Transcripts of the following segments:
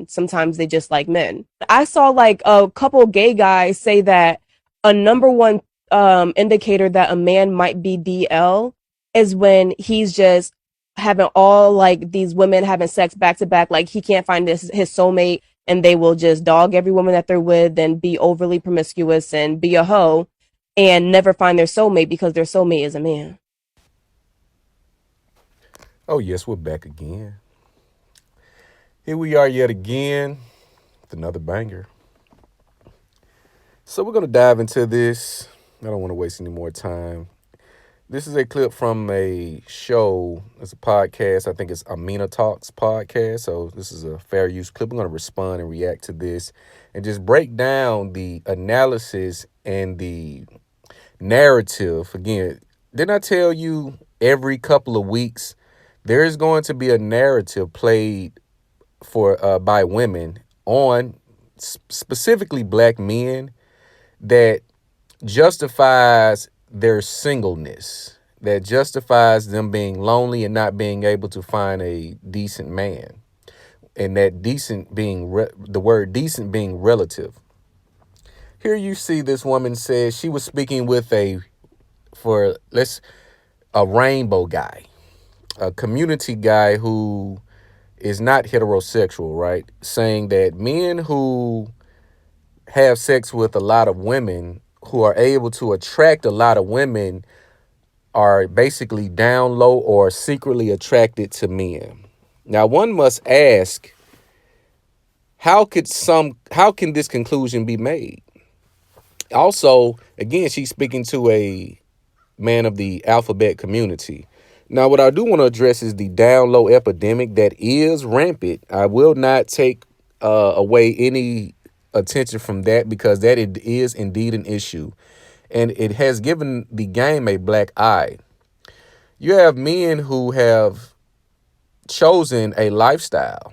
Sometimes they just like men. I saw like a couple gay guys say that a number one indicator that a man might be DL is when he's just having all like these women having sex back to back, like he can't find his soulmate, and they will just dog every woman that they're with and be overly promiscuous and be a hoe and never find their soulmate because their soulmate is a man. Oh, yes, we're back again. Here we are yet again with another banger. So we're going to dive into this. I don't want to waste any more time. This is a clip from a show. It's a podcast. I think it's Amina Talks podcast. So this is a fair use clip. I'm going to respond and react to this and just break down the analysis and the narrative. Again, didn't I tell you every couple of weeks there is going to be a narrative played for by women on specifically black men that justifies their singleness, that justifies them being lonely and not being able to find a decent man, and that decent being the word decent being relative. Here you see this woman says she was speaking with a rainbow guy, a community guy who is not heterosexual, right? Saying that men who have sex with a lot of women, who are able to attract a lot of women, are basically down low or secretly attracted to men. Now, one must ask, how can this conclusion be made? Also, again, she's speaking to a man of the alphabet community. Now, what I do want to address is the down low epidemic that is rampant. I will not take away any attention from that, because that it is indeed an issue, and it has given the game a black eye. You have men who have chosen a lifestyle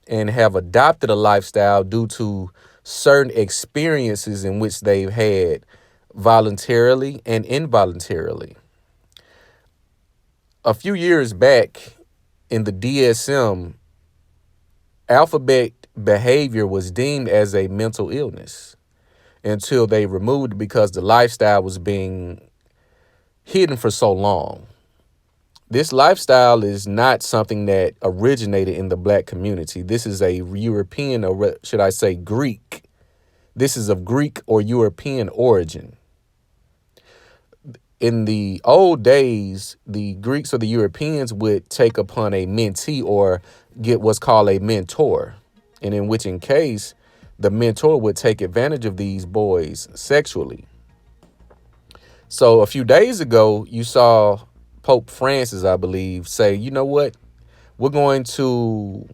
and have adopted a lifestyle due to certain experiences in which they've had voluntarily and involuntarily. A few years back in the DSM, alphabet behavior was deemed as a mental illness until they removed it because the lifestyle was being hidden for so long. This lifestyle is not something that originated in the black community. This is a European, or should I say Greek? This is of Greek or European origin. In the old days, the Greeks or the Europeans would take upon a mentee or get what's called a mentor, and in which in case the mentor would take advantage of these boys sexually. So a few days ago, you saw Pope Francis, I believe, say, you know what? We're going to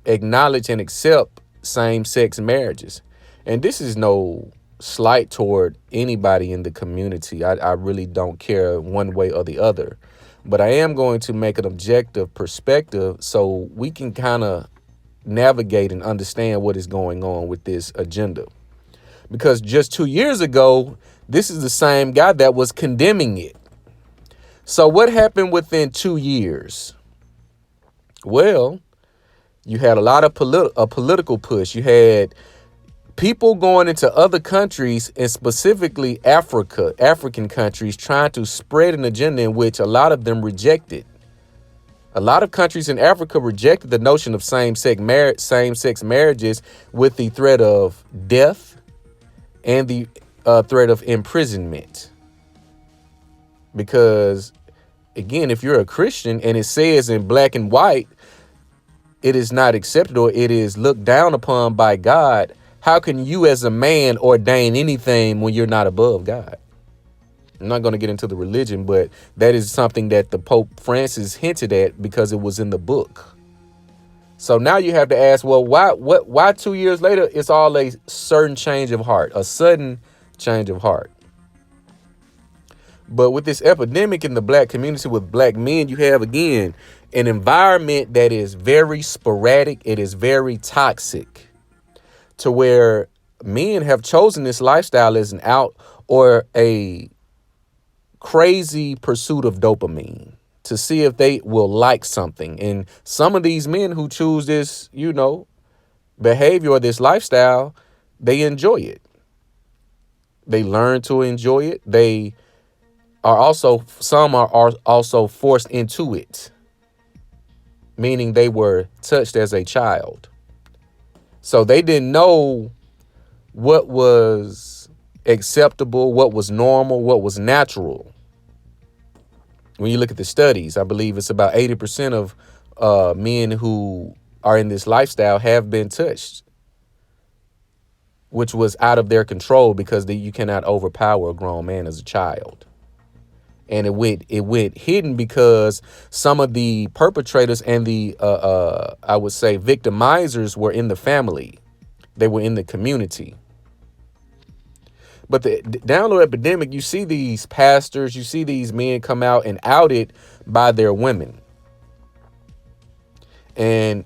acknowledge and accept same-sex marriages. And this is no slight toward anybody in the community. I really don't care one way or the other. But I am going to make an objective perspective so we can kind of navigate and understand what is going on with this agenda. Because just 2 years ago, this is the same guy that was condemning it. So what happened within 2 years? Well, you had a lot of political push. You had people going into other countries, and specifically African countries, trying to spread an agenda in which a lot of them rejected. A lot of countries in Africa rejected the notion of same-sex marriages with the threat of death and the threat of imprisonment. Because, again, if you're a Christian and it says in black and white, it is not accepted or it is looked down upon by God, how can you as a man ordain anything when you're not above God? I'm not going to get into the religion, but that is something that the Pope Francis hinted at because it was in the book. So now you have to ask, well, why 2 years later, it's all a certain change of heart, a sudden change of heart. But with this epidemic in the black community with black men, you have, again, an environment that is very sporadic. It is very toxic, to where men have chosen this lifestyle as an out or a crazy pursuit of dopamine to see if they will like something. And some of these men who choose this, behavior or this lifestyle, they enjoy it. They learn to enjoy it. They are also, some are also forced into it, meaning they were touched as a child. So they didn't know what was acceptable, what was normal, what was natural. When you look at the studies, I believe it's about 80% of men who are in this lifestyle have been touched, which was out of their control because you cannot overpower a grown man as a child. And it went hidden because some of the perpetrators and the I would say victimizers were in the family. They were in the community. But the download epidemic, you see these pastors, you see these men come out and outed by their women. And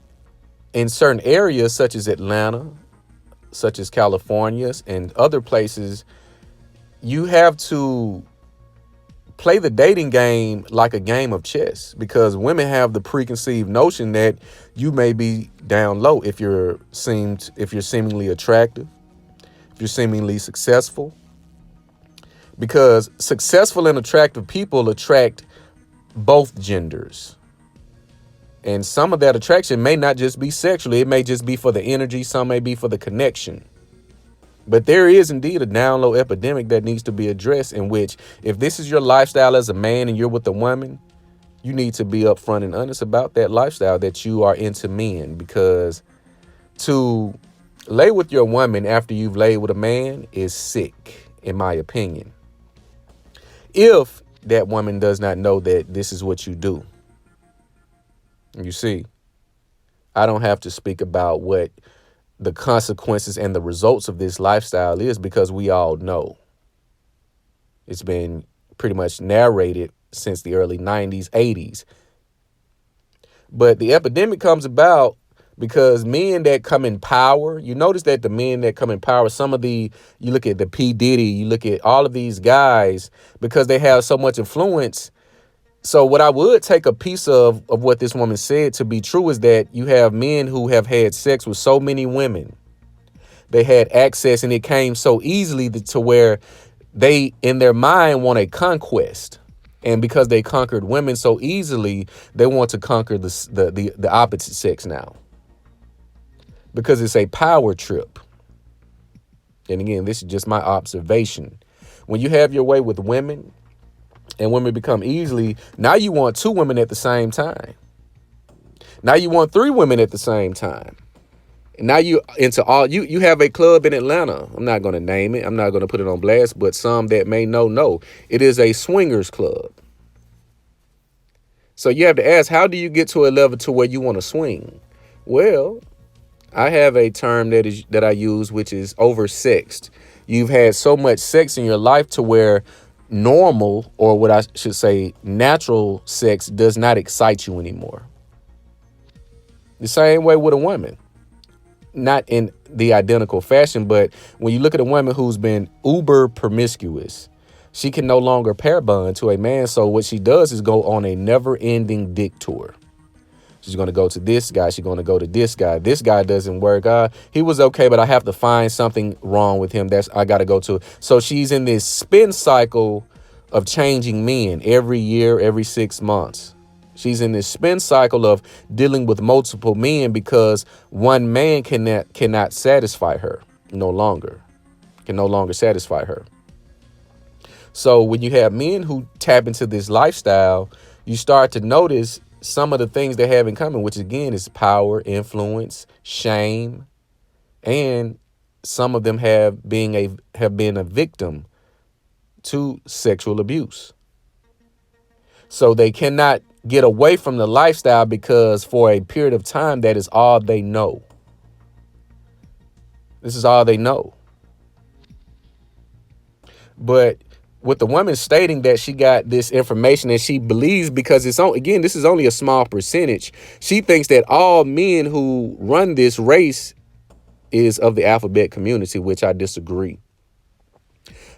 in certain areas such as Atlanta, such as California and other places, you have to play the dating game like a game of chess, because women have the preconceived notion that you may be down low if you're seemingly attractive, if you're seemingly successful, because successful and attractive people attract both genders. And some of that attraction may not just be sexually, it may just be for the energy, some may be for the connection. But there is indeed a down low epidemic that needs to be addressed, in which if this is your lifestyle as a man and you're with a woman, you need to be upfront and honest about that lifestyle, that you are into men, because to lay with your woman after you've laid with a man is sick, in my opinion. If that woman does not know that this is what you do. You see, I don't have to speak about what the consequences and the results of this lifestyle is, because we all know. It's been pretty much narrated since the early 90s, 80s. But the epidemic comes about because men that come in power, you notice that the men that come in power, you look at the P. Diddy, you look at all of these guys, because they have so much influence. So what I would take a piece of what this woman said to be true is that you have men who have had sex with so many women. They had access, and it came so easily to where they, in their mind, want a conquest. And because they conquered women so easily, they want to conquer the opposite sex now, because it's a power trip. And again, this is just my observation. When you have your way with women, and women become easily, now you want 2 women at the same time. Now you want 3 women at the same time. And now you into all, you have a club in Atlanta. I'm not going to name it. I'm not going to put it on blast, but some that may know, it is a swingers club. So you have to ask, how do you get to a level to where you want to swing? Well, I have a term that I use, which is oversexed. You've had so much sex in your life to where normal, or what I should say, natural sex does not excite you anymore. The same way with a woman, not in the identical fashion, but when you look at a woman who's been uber promiscuous, she can no longer pair bond to a man. So what she does is go on a never ending dick tour. She's going to go to this guy. She's going to go to this guy. This guy doesn't work. He was okay, but I have to find something wrong with him. I got to go to. So she's in this spin cycle of changing men every year, every 6 months. She's in this spin cycle of dealing with multiple men because one man cannot satisfy her can no longer satisfy her. So when you have men who tap into this lifestyle, you start to notice some of the things they have in common, which again is power, influence, shame, and some of them have been a victim to sexual abuse. So they cannot get away from the lifestyle because for a period of time, that is all they know. This is all they know. But with the woman stating that she got this information and she believes, because this is only a small percentage. She thinks that all men who run this race is of the alphabet community, which I disagree.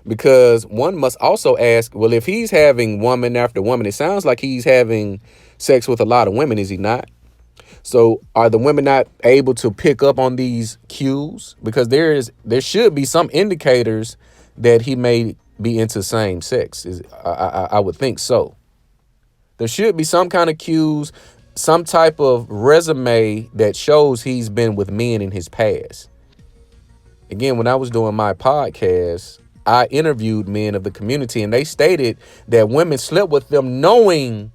Because one must also ask, well, if he's having woman after woman, it sounds like he's having sex with a lot of women, is he not? So are the women not able to pick up on these cues? Because there should be some indicators that he may be into same sex. I would think so. There should be some kind of cues, some type of resume that shows he's been with men in his past. Again, when I was doing my podcast, I interviewed men of the community, and they stated that women slept with them knowing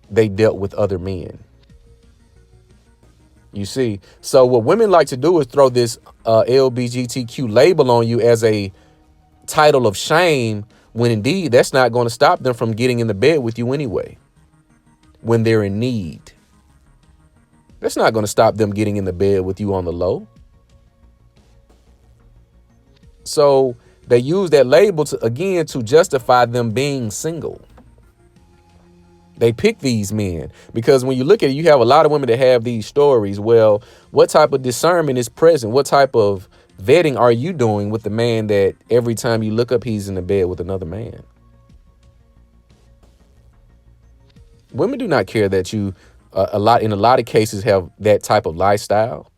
they dealt with other men. You see, so what women like to do is throw this LBGTQ label on you as a title of shame, when indeed that's not going to stop them from getting in the bed with you anyway when they're in need. That's not going to stop them getting in the bed with you on the low. So they use that label to justify them being single. They pick these men because when you look at it, you have a lot of women that have these stories. Well, what type of discernment is present? What type of vetting are you doing with the man that every time you look up, he's in the bed with another man? Women do not care that you in a lot of cases have that type of lifestyle.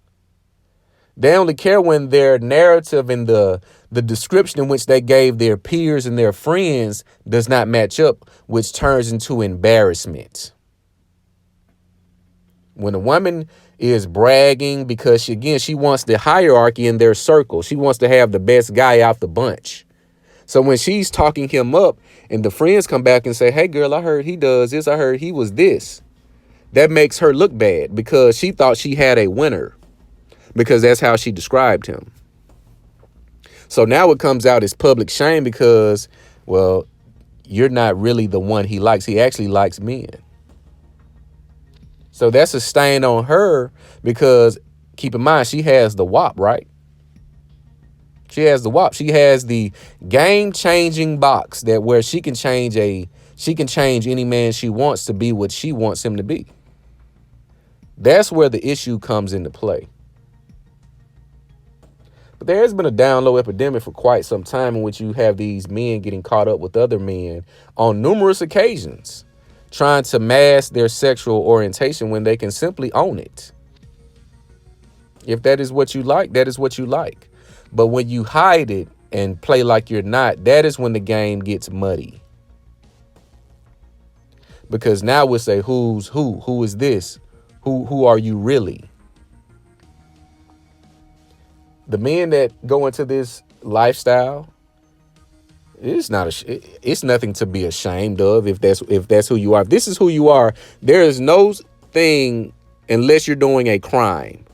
They only care when their narrative and the description in which they gave their peers and their friends does not match up, which turns into embarrassment. When a woman is bragging because she wants the hierarchy in their circle. She wants to have the best guy out the bunch. So when she's talking him up and the friends come back and say, hey, girl, I heard he does this. I heard he was this. That makes her look bad because she thought she had a winner, because that's how she described him. So now it comes out as public shame because, well, you're not really the one he likes. He actually likes men. So that's a stain on her because keep in mind, she has the WAP, right? She has the WAP. She has the game changing box that where she can change any man she wants to be what she wants him to be. That's where the issue comes into play. But there has been a down low epidemic for quite some time in which you have these men getting caught up with other men on numerous occasions, trying to mask their sexual orientation when they can simply own it. If that is what you like, that is what you like. But when you hide it and play like you're not, that is when the game gets muddy. Because now we'll say, who's who? Who is this? Who are you really? The men that go into this lifestyle, it's nothing to be ashamed of if that's who you are. If this is who you are, there is no thing unless you're doing a crime.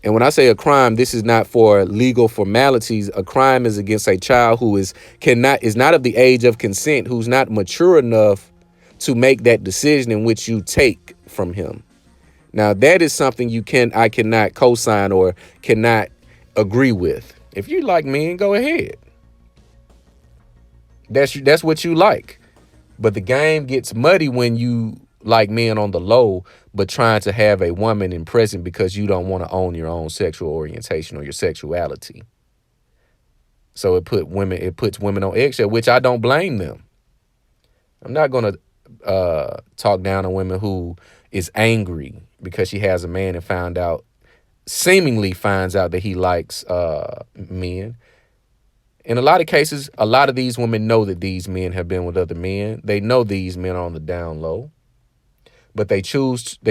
And when I say a crime, this is not for legal formalities. A crime is against a child who is not of the age of consent, who's not mature enough to make that decision in which you take from him. Now, that is something I cannot co-sign or cannot agree with. If you like men, go ahead. That's what you like. But the game gets muddy when you like men on the low, but trying to have a woman in present because you don't want to own your own sexual orientation or your sexuality. So it puts women on eggshell, which I don't blame them. I'm not going to talk down on women who is angry because she has a man and seemingly finds out that he likes men. In a lot of cases, a lot of these women know that these men have been with other men. They know these men are on the down low, but they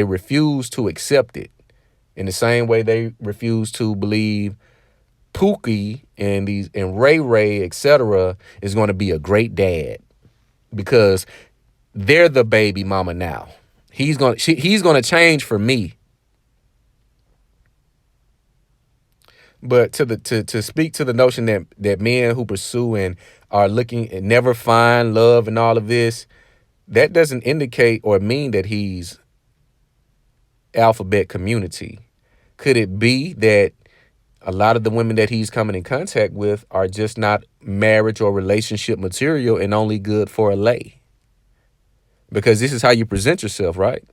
refuse to accept it in the same way they refuse to believe Pookie and Ray Ray, etc., is going to be a great dad because they're the baby mama now. He's going to change for me. But to speak to the notion that men who pursue and are looking and never find love and all of this, that doesn't indicate or mean that he's alphabet community. Could it be that a lot of the women that he's coming in contact with are just not marriage or relationship material and only good for a lay? Because this is how you present yourself, right?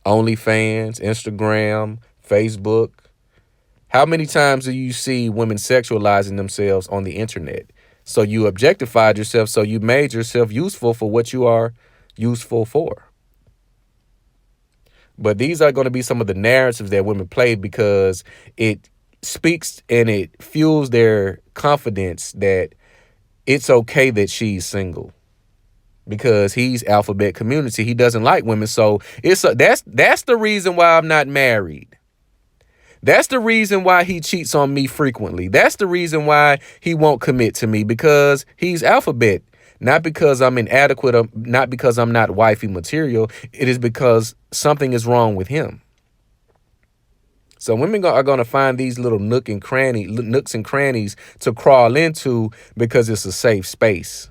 OnlyFans, Instagram, Facebook. How many times do you see women sexualizing themselves on the internet? So you objectified yourself, so you made yourself useful for what you are useful for. But these are going to be some of the narratives that women play because it speaks and it fuels their confidence that it's okay that she's single because he's alphabet community. He doesn't like women. So that's the reason why I'm not married. That's the reason why he cheats on me frequently. That's the reason why he won't commit to me, because he's alphabet. Not because I'm inadequate, not because I'm not wifey material. It is because something is wrong with him. So women are going to find these little nooks and crannies to crawl into because it's a safe space.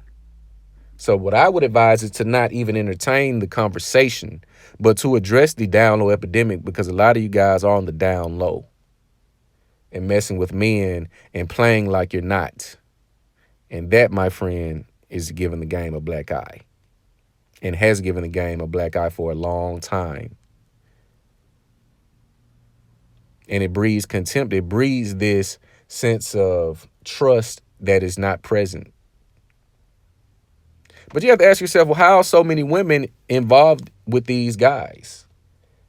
So what I would advise is to not even entertain the conversation, but to address the down low epidemic, because a lot of you guys are on the down low and messing with men and playing like you're not. And that, my friend, is giving the game a black eye, and has given the game a black eye for a long time. And it breeds contempt. It breeds this sense of trust that is not present. But you have to ask yourself, well, how are so many women involved with these guys?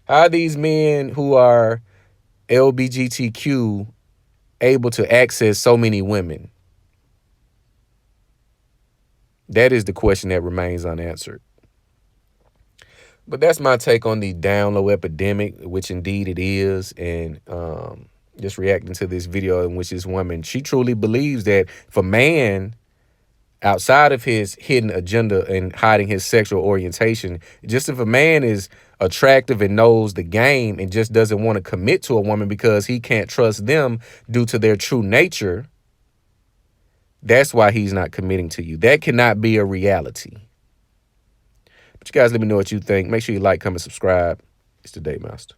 How are these men who are LGBTQ able to access so many women? That is the question that remains unanswered. But that's my take on the down low epidemic, which indeed it is. And just reacting to this video in which this woman, she truly believes that if a man, outside of his hidden agenda and hiding his sexual orientation, just if a man is attractive and knows the game and just doesn't want to commit to a woman because he can't trust them due to their true nature, that's why he's not committing to you. That cannot be a reality. But you guys let me know what you think. Make sure you like, comment, subscribe. It's the Day Master.